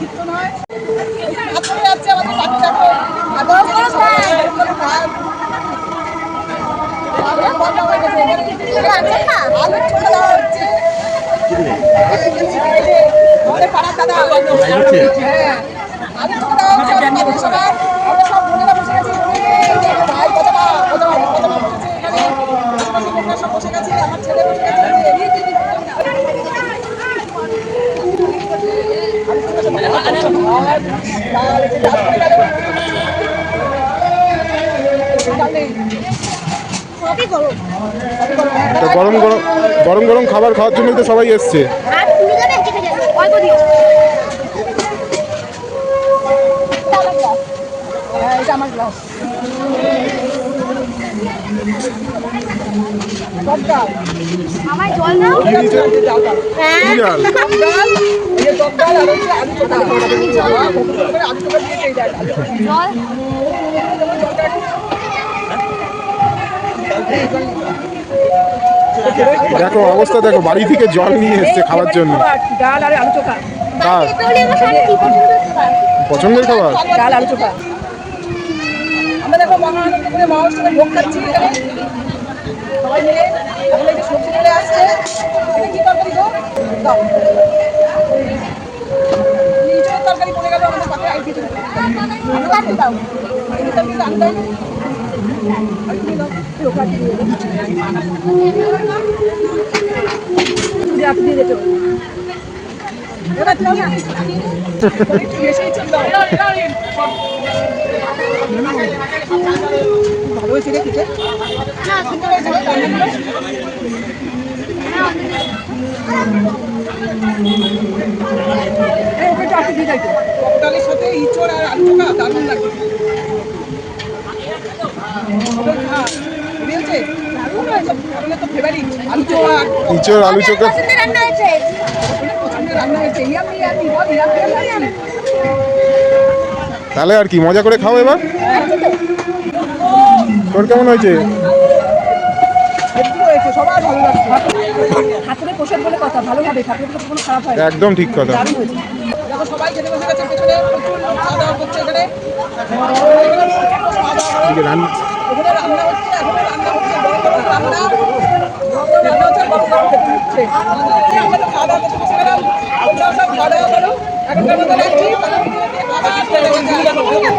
কীর্তন হয়, আপনারা যাচ্ছে আমাদের পাখি দেখো আদর আমাদের পাড়ার দাদা হ্যাঁ আলু চোখা দেওয়া হচ্ছে আমাদের সবার। আমরা সব বোনেরা বসে গেছি, ভাই কথা বসেছে এখানে, সব বসে গেছে, আমার ছেলে বসে গেছে। গরম গরম গরম গরম খাবার খাওয়ার জন্যই তো সবাই এসছে। এটা আমার গ্লাস। আমার জল দাও। কি দিয়েছে? কি ডাল? জল দেখো অবস্থা দেখো, বাড়ি থেকে জল নিয়ে এসছে খাওয়ার জন্য। ডাল আর আলু চোখা পছন্দের খাবার ডাল আলু চোখা। আমরা দেখো মহানন্দ করে মহাষ্টমীর ভোগ খাচ্ছি এখানে সবাই মিলে। এখন এই যে সবজি চলে আসছে, এটা কি তরকারি গো? দাও ইঁচড়ের তরকারি পড়ে গেল আমাদের পাখে। আই কিছু আলু কাটতে দাও, আলু কাটতে দাও, আলু দাও, আলু দিয়ে দাও, চোখা দিয়ে দাও, দিয়ে দিতে এবার দাও না একটু বেশিই ছিল। ভালো হয়েছে রে খেতে, সুন্দর হয়েছে রে রান্নাগুলো। এই ওকে একটু দিয়ে দাও, টক ডালের সাথে ইঁচড় আর আলু চোখা দারুণ লাগবে। তাহলে তো ফেভারিট আলু চোখা, ইঁচড় আলু চোখা রান্না হয়েছে। পছন্দের রান্না হয়েছে। ইয়ামি ইয়ামি বল ইয়ামি ইয়ামি। তাহলে আর কি মজা করে খাও এবার। তোর কেমন হয়েছে? সবার ভালো লাগছে। ঠাকুরের প্রসাদ বলে কথা, ভালো হবে, ঠাকুরের প্রসাদ কোনো খারাপ হয় না। একদম ঠিক কথা। দারুণ হয়েছে। দেখো সবাই খেতে বসে গেছে, পেছনে প্রচুর খাওয়া দাওয়া করছে এখানে। এদিকে রান্না এখানে রান্না হচ্ছে, এখানে রান্না হচ্ছে, গরম গরম রান্না রান্না হচ্ছে, গরম গরম খেতে হচ্ছে। আমরা তো খাওয়া দাওয়া করতে বসে গেলাম, ওটাও সব খাওয়া দাওয়া করো। এখনকার মতো রাখছি, খাওয়া দাওয়া চলে গেছে।